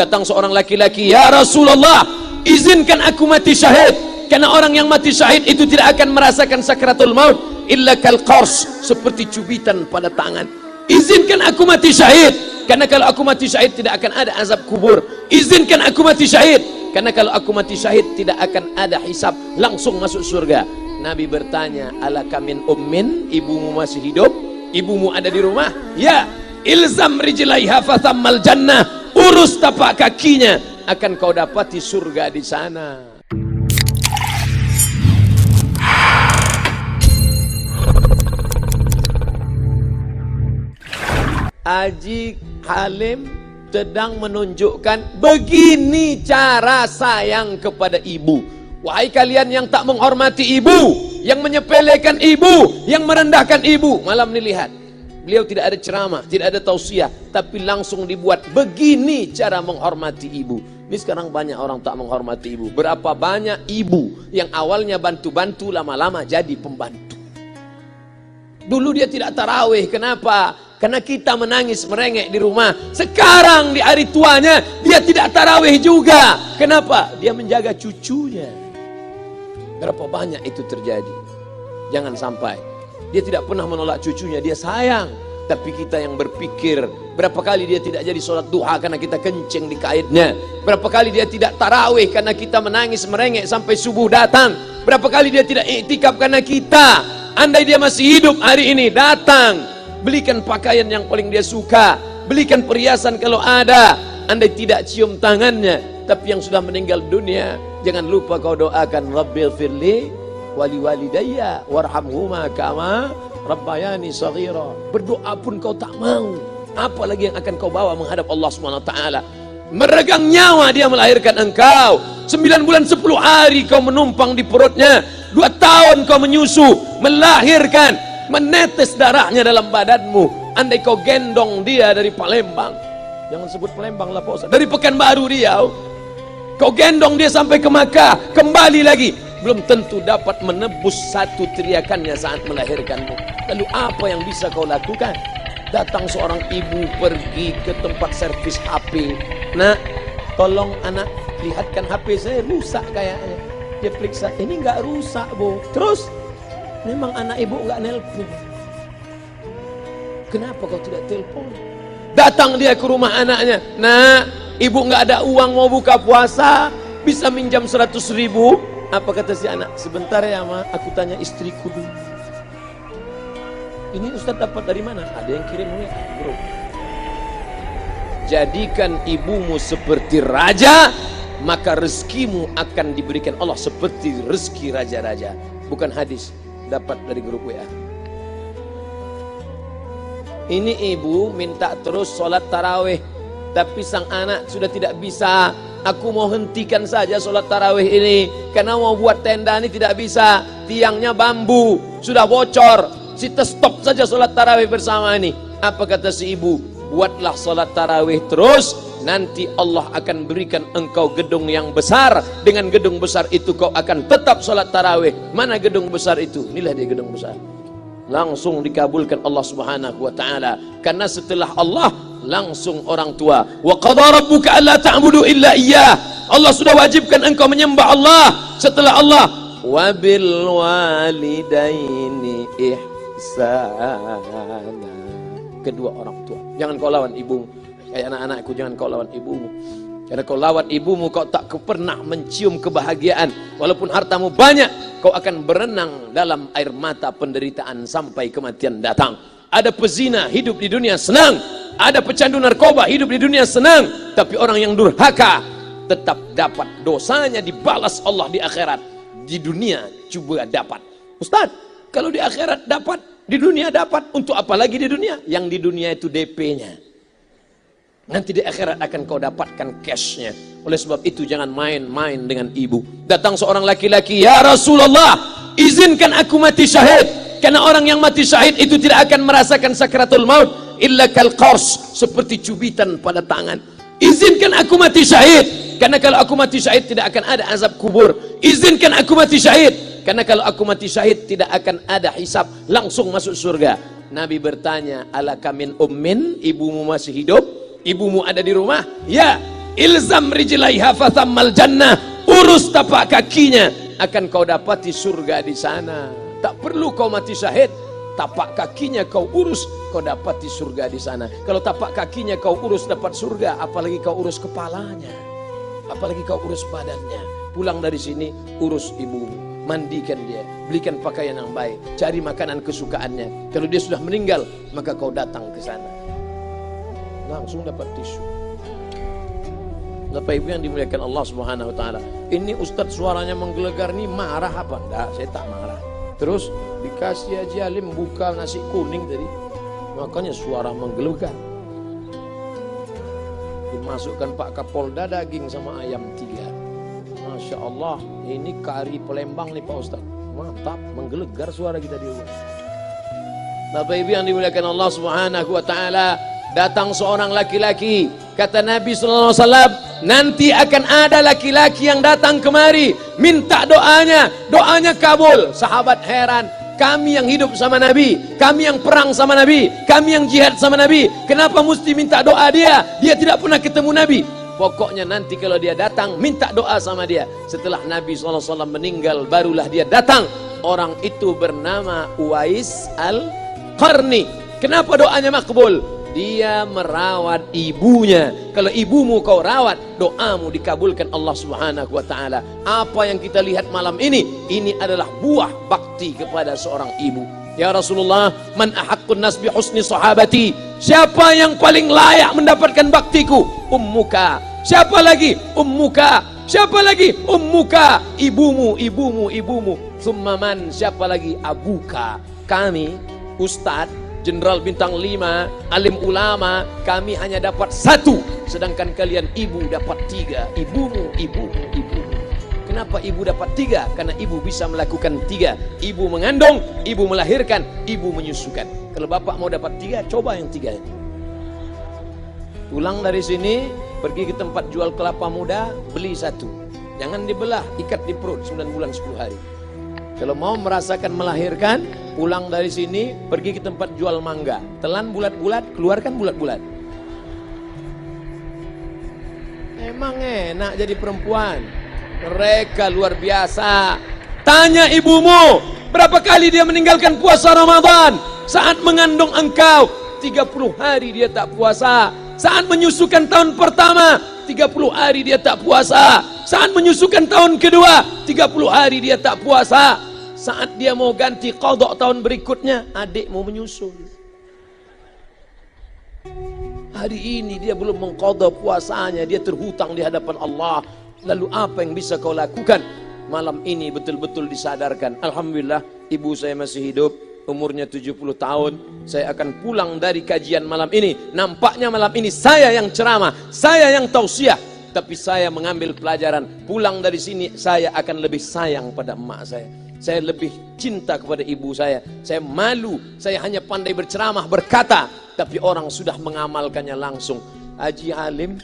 Datang seorang laki-laki, "Ya Rasulullah, izinkan aku mati syahid, karena orang yang mati syahid itu tidak akan merasakan sakratul maut illa kal qars, seperti cubitan pada tangan. Izinkan aku mati syahid, karena kalau aku mati syahid tidak akan ada azab kubur. Izinkan aku mati syahid, karena kalau aku mati syahid tidak akan ada hisab, langsung masuk surga." Nabi bertanya, "Alaka min ummin?" Ibumu masih hidup? Ibumu ada di rumah? Ya. "Ilzam rijlaiha fathammal jannah." Urus tapak kakinya, akan kau dapati surga di sana. Haji Halim sedang menunjukkan begini cara sayang kepada ibu. Wahai kalian yang tak menghormati ibu, yang menyepelekan ibu, yang merendahkan ibu. Malam ini lihat, beliau tidak ada ceramah, tidak ada tausiah, tapi langsung dibuat begini cara menghormati ibu. Ini sekarang banyak orang tak menghormati ibu. Berapa banyak ibu yang awalnya bantu-bantu, lama-lama jadi pembantu. Dulu dia tidak tarawih, kenapa? Karena kita menangis merengek di rumah. Sekarang di hari tuanya dia tidak tarawih juga. Kenapa? Dia menjaga cucunya. Berapa banyak itu terjadi? Jangan sampai. Dia tidak pernah menolak cucunya, dia sayang. Tapi kita yang berpikir, berapa kali dia tidak jadi sholat duha karena kita kencing di kaitnya. Berapa kali dia tidak tarawih karena kita menangis merengek sampai subuh datang. Berapa kali dia tidak iktikaf karena kita. Andai dia masih hidup hari ini, datang, belikan pakaian yang paling dia suka, belikan perhiasan kalau ada. Andai tidak cium tangannya. Tapi yang sudah meninggal dunia, jangan lupa kau doakan, Rabbil firli wali walidayya warhamhuma kama rabbayani shaghira. Berdoa pun kau tak mau, apalagi yang akan kau bawa menghadap Allah SWT. Meregang nyawa dia melahirkan engkau, 9 bulan 10 hari kau menumpang di perutnya, 2 tahun kau menyusu, melahirkan, menetes darahnya dalam badanmu. Andai kau gendong dia dari Palembang, jangan sebut Palembang lah Pak Ustaz, dari Pekanbaru Riau, kau gendong dia sampai ke Makkah, kembali lagi, belum tentu dapat menebus satu teriakannya saat melahirkanmu. Lalu apa yang bisa kau lakukan? Datang seorang ibu pergi ke tempat servis HP. "Nak, tolong anak lihatkan HP saya rusak kayaknya." Dia periksa, "Ini nggak rusak, Bu." Terus, "Memang anak ibu nggak nelpon." "Kenapa kau tidak telepon?" Datang dia ke rumah anaknya. "Nak, ibu nggak ada uang mau buka puasa, bisa minjam 100.000? Apa kata si anak? "Sebentar ya Ma, aku tanya istriku dulu." "Ini Ustaz dapat dari mana?" "Ada yang kirim nih grup." Jadikan ibumu seperti raja, maka rezekimu akan diberikan Allah seperti rezeki raja-raja. Bukan hadis, dapat dari grup WA. Ini ibu minta terus sholat tarawih, tapi sang anak sudah tidak bisa. "Aku mau hentikan saja sholat tarawih ini, karena mau buat tenda ini tidak bisa, tiangnya bambu, sudah bocor. Kita stop saja sholat tarawih bersama ini." Apa kata si ibu? "Buatlah sholat tarawih terus, nanti Allah akan berikan engkau gedung yang besar. Dengan gedung besar itu kau akan tetap sholat tarawih." Mana gedung besar itu? Inilah dia gedung besar. Langsung dikabulkan Allah Subhanahu wa taala. Karena setelah Allah langsung orang tua. "Wa qadha rabbuka alla ta'budu illa iyyah." Allah sudah wajibkan engkau menyembah Allah. Setelah Allah, "Wa bil walidaini ihsana." Kedua orang tua. Jangan kau lawan ibumu. Kayak anak-anakku, jangan kau lawan ibumu. Karena kau lawan ibumu, kau tak pernah mencium kebahagiaan. Walaupun hartamu banyak, kau akan berenang dalam air mata penderitaan sampai kematian datang. Ada pezina hidup di dunia senang, ada pecandu narkoba hidup di dunia senang, tapi orang yang durhaka tetap dapat dosanya dibalas Allah di akhirat. Di dunia coba dapat. Ustaz, kalau di akhirat dapat, di dunia dapat, untuk apa lagi di dunia? Yang di dunia itu DP-nya. Nanti di akhirat akan kau dapatkan cashnya. Oleh sebab itu jangan main-main dengan ibu. Datang seorang laki-laki, "Ya Rasulullah, izinkan aku mati syahid, karena orang yang mati syahid itu tidak akan merasakan sakratul maut illa kal qars, seperti cubitan pada tangan. Izinkan aku mati syahid, karena kalau aku mati syahid tidak akan ada azab kubur. Izinkan aku mati syahid, karena kalau aku mati syahid tidak akan ada hisab, langsung masuk surga." Nabi bertanya, "Alaka min ummin?" Ibumu masih hidup? Ibumu ada di rumah? Ya. ilzam rijlaiha fathammal jannah, urus tapak kakinya, akan kau dapati surga di sana. Tak perlu kau mati syahid, tapak kakinya kau urus, kau dapati surga di sana. Kalau tapak kakinya kau urus dapat surga, apalagi kau urus kepalanya, apalagi kau urus badannya. Pulang dari sini, urus ibumu, mandikan dia, belikan pakaian yang baik, cari makanan kesukaannya. Kalau dia sudah meninggal, maka kau datang ke sana, langsung dapat tisu. Bapak Ibu yang dimuliakan Allah Subhanahu wa taala. Ini Ustadz suaranya menggelegar nih, marah apa? Enggak, saya tak marah. Terus dikasih Haji Halim buka nasi kuning tadi, makanya suara menggelegar. Dimasukkan Pak Kapolda daging sama ayam 3. Masya Allah, ini kari Palembang nih Pak Ustadz. Mantap, menggelegar suara kita di rumah. Bapak Ibu yang dimuliakan Allah Subhanahu wa taala, datang seorang laki-laki, kata Nabi sallallahu alaihi wasallam, nanti akan ada laki-laki yang datang kemari minta doanya, doanya kabul. Sahabat heran, kami yang hidup sama Nabi, kami yang perang sama Nabi, kami yang jihad sama Nabi, kenapa mesti minta doa dia? Dia tidak pernah ketemu Nabi. Pokoknya nanti kalau dia datang, minta doa sama dia. Setelah Nabi SAW meninggal, barulah dia datang. Orang itu bernama Uwais Al-Qarni. Kenapa doanya makbul? Dia merawat ibunya. Kalau ibumu kau rawat, doamu dikabulkan Allah Subhanahu wa taala. Apa yang kita lihat malam ini adalah buah bakti kepada seorang ibu. Ya Rasulullah, man ahaqqun nas bi husni sahabati? Siapa yang paling layak mendapatkan baktiku? Ummuka. Siapa lagi? Ummuka. Siapa lagi? Ummuka. Ibumu, ibumu, ibumu. Tsumma man? Siapa lagi? Abuka. Kami, Ustadz, Jenderal Bintang 5, alim ulama, kami hanya dapat 1, sedangkan kalian ibu dapat 3. Ibumu, ibumu, ibumu. Kenapa ibu dapat 3? Karena ibu bisa melakukan 3. Ibu mengandung, ibu melahirkan, ibu menyusukan. Kalau bapak mau dapat 3, coba yang 3. Pulang dari sini, pergi ke tempat jual kelapa muda, beli 1. Jangan dibelah, ikat di perut 9 bulan 10 hari. Kalau mau merasakan melahirkan, pulang dari sini, pergi ke tempat jual mangga. Telan bulat-bulat, keluarkan bulat-bulat. Emang enak jadi perempuan. Mereka luar biasa. Tanya ibumu, berapa kali dia meninggalkan puasa Ramadan? Saat mengandung engkau, 30 hari dia tak puasa. Saat menyusukan tahun pertama, 30 hari dia tak puasa. Saat menyusukan tahun kedua, 30 hari dia tak puasa. Saat dia mau ganti qadha tahun berikutnya, adik mau menyusul. Hari ini dia belum mengqadha puasanya, dia terhutang di hadapan Allah. Lalu apa yang bisa kau lakukan? Malam ini betul-betul disadarkan. Alhamdulillah, ibu saya masih hidup, umurnya 70 tahun. Saya akan pulang dari kajian malam ini. Nampaknya malam ini saya yang ceramah, saya yang tausiah, tapi saya mengambil pelajaran. Pulang dari sini saya akan lebih sayang pada emak saya. Saya lebih cinta kepada ibu saya. Saya malu, saya hanya pandai berceramah, berkata, tapi orang sudah mengamalkannya langsung. Haji Halim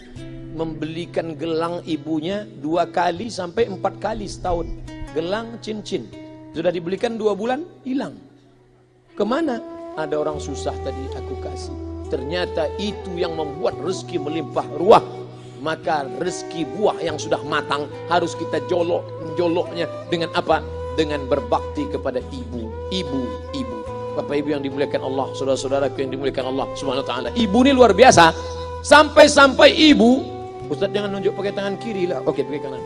membelikan gelang ibunya 2 kali sampai 4 kali setahun. Gelang cincin. Sudah dibelikan 2 bulan, hilang. Kemana? Ada orang susah tadi aku kasih. Ternyata itu yang membuat rezeki melimpah ruah. Maka rezeki buah yang sudah matang harus kita joloknya dengan apa? Dengan berbakti kepada ibu. Bapak Ibu yang dimuliakan Allah, saudara-saudaraku yang dimuliakan Allah Subhanahu wa taala. Ibu ini luar biasa. Sampai-sampai ibu, Ustaz jangan nunjuk pakai tangan kiri lah. Oke, pakai kanan.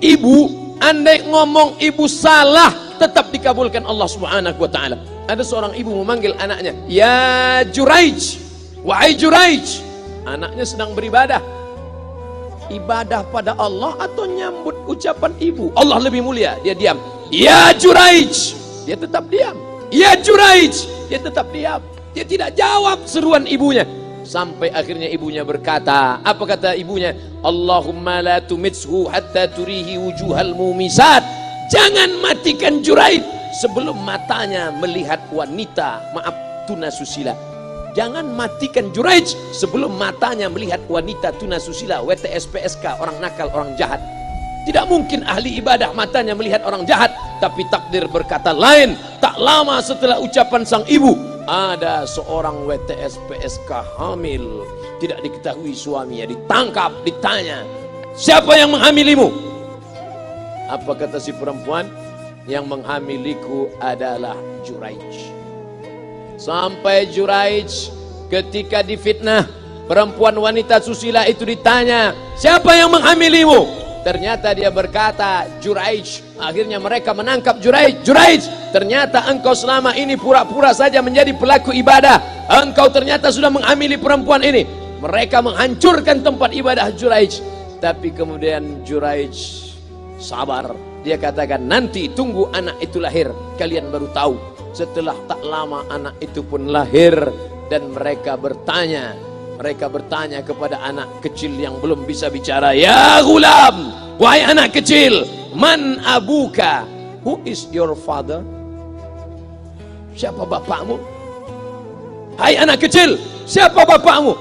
Ibu, andai ngomong ibu salah, tetap dikabulkan Allah Subhanahu wa taala. Ada seorang ibu memanggil anaknya, "Ya Juraij, wahai Juraij." Anaknya sedang beribadah. Ibadah pada Allah atau nyambut ucapan ibu? Allah lebih mulia, dia diam. "Ya Juraij." Dia tetap diam. "Ya Juraij." Dia tetap diam. Dia tidak jawab seruan ibunya. Sampai akhirnya ibunya berkata, apa kata ibunya? "Allahumma la tumitshu hatta turihi wujuhal mumisat." Jangan matikan Juraij sebelum matanya melihat wanita, maaf, tunasusila. Jangan matikan Juraij sebelum matanya melihat wanita tunasusila, WTS-PSK, orang nakal, orang jahat. Tidak mungkin ahli ibadah matanya melihat orang jahat. Tapi takdir berkata lain. Tak lama setelah ucapan sang ibu, ada seorang WTS PSK hamil, tidak diketahui suaminya, ditangkap, ditanya, siapa yang menghamilimu? Apa kata si perempuan? Yang menghamiliku adalah Juraij. Sampai Juraij ketika difitnah, perempuan wanita susila itu ditanya, siapa yang menghamilimu? Ternyata dia berkata, Juraij. Akhirnya mereka menangkap Juraij. Juraij, ternyata engkau selama ini pura-pura saja menjadi pelaku ibadah. Engkau ternyata sudah menghamili perempuan ini. Mereka menghancurkan tempat ibadah Juraij. Tapi kemudian Juraij sabar. Dia katakan, nanti tunggu anak itu lahir, kalian baru tahu. Setelah tak lama anak itu pun lahir. Dan mereka bertanya kepada anak kecil yang belum bisa bicara, ya gulam, wahai anak kecil, man abuka, who is your father? Siapa bapakmu? Hai anak kecil, siapa bapakmu?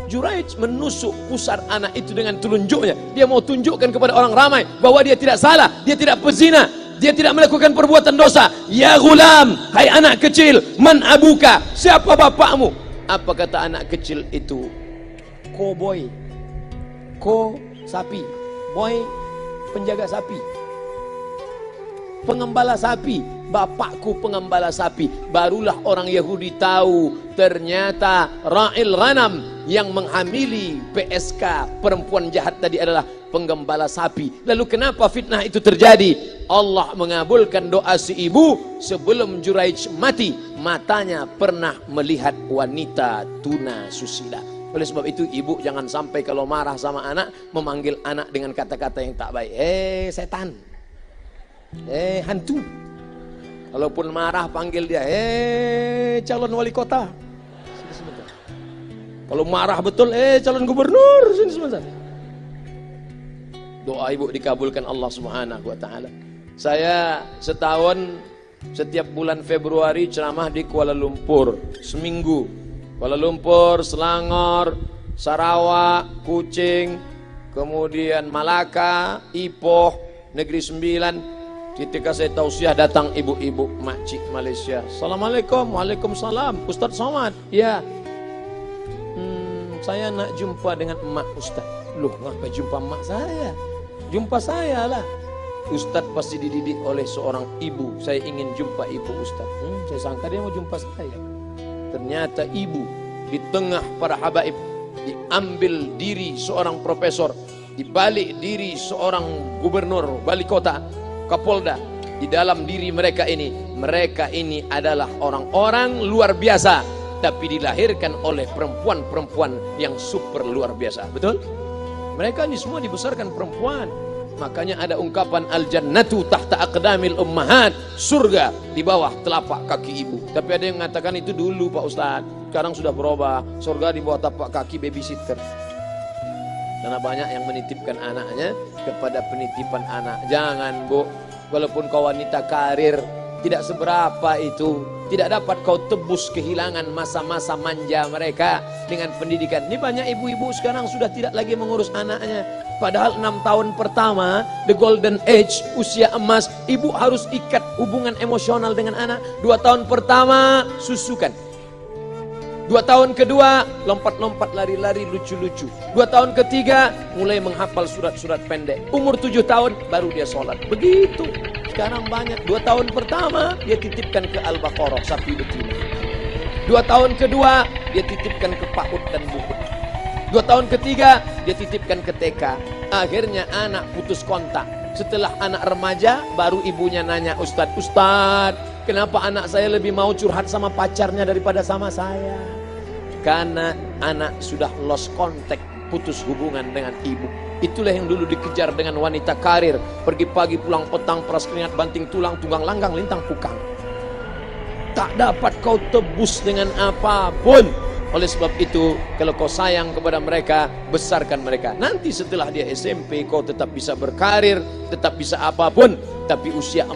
Juraij menusuk pusar anak itu dengan telunjuknya. Dia mau tunjukkan kepada orang ramai bahwa dia tidak salah, dia tidak pezina, dia tidak melakukan perbuatan dosa. Ya gulam, hai anak kecil, man abuka, siapa bapakmu? Apa kata anak kecil itu? Boy, sapi, boy penjaga sapi, pengembala sapi, bapakku pengembala sapi. Barulah orang Yahudi tahu ternyata Ra'il Ghanam yang menghamili PSK perempuan jahat tadi adalah penggembala sapi. Lalu kenapa fitnah itu terjadi? Allah mengabulkan doa si ibu sebelum Juraij mati. Matanya pernah melihat wanita tuna susila. Oleh sebab itu ibu jangan sampai kalau marah sama anak memanggil anak dengan kata-kata yang tak baik. Setan, hantu. Kalaupun marah panggil dia, calon wali kota. Sini sebentar. Kalau marah betul, calon gubernur. Sini sebentar. Doa ibu dikabulkan Allah Subhanahu wa taala. Saya setahun setiap bulan Februari ceramah di Kuala Lumpur seminggu. Kuala Lumpur, Selangor, Sarawak, Kuching, kemudian Malaka, Ipoh, Negeri Sembilan. Ketika saya tausiah datang ibu-ibu makcik Malaysia. Assalamualaikum. Waalaikumsalam. Ustaz Somad. Ya. Saya nak jumpa dengan emak Ustaz. Loh, ngapa jumpa emak saya? Jumpa saya lah. Ustaz pasti dididik oleh seorang ibu. Saya ingin jumpa ibu Ustaz. Saya sangka dia mau jumpa saya. Ternyata ibu di tengah para habaib, diambil diri seorang profesor, dibalik diri seorang gubernur, wali kota, kapolda. Di dalam diri mereka ini adalah orang-orang luar biasa, tapi dilahirkan oleh perempuan-perempuan yang super luar biasa. Betul? Mereka ini semua dibesarkan perempuan. Makanya ada ungkapan al-jannatu tahta aqdamil ummahat, surga di bawah telapak kaki ibu. Tapi ada yang mengatakan itu dulu Pak Ustaz, sekarang sudah berubah, surga di bawah telapak kaki babysitter. Karena banyak yang menitipkan anaknya kepada penitipan anak. Jangan Bu, walaupun kau wanita karir, tidak seberapa itu, tidak dapat kau tebus kehilangan masa-masa manja mereka dengan pendidikan. Ini banyak ibu-ibu sekarang sudah tidak lagi mengurus anaknya. Padahal 6 tahun pertama, the golden age, usia emas, ibu harus ikat hubungan emosional dengan anak. 2 tahun pertama, susukan. 2 tahun kedua, lompat-lompat, lari-lari, lucu-lucu. 2 tahun ketiga, mulai menghafal surat-surat pendek. Umur 7 tahun, baru dia sholat. Begitu. Sekarang banyak. 2 tahun pertama, dia titipkan ke Al-Baqarah, sapi betina. 2 tahun kedua, dia titipkan ke PAUD dan buku. 2 tahun ketiga, dia titipkan ke TK. Akhirnya anak putus kontak. Setelah anak remaja, baru ibunya nanya, Ustadz, kenapa anak saya lebih mau curhat sama pacarnya daripada sama saya? Karena anak sudah lost contact, putus hubungan dengan ibu. Itulah yang dulu dikejar dengan wanita karir. Pergi pagi, pulang petang, peras keringat, banting tulang, tunggang langgang, lintang pukang. Tak dapat kau tebus dengan apapun. Oleh sebab itu, kalau kau sayang kepada mereka, besarkan mereka. Nanti setelah dia SMP, kau tetap bisa berkarir, tetap bisa apapun. Tapi usia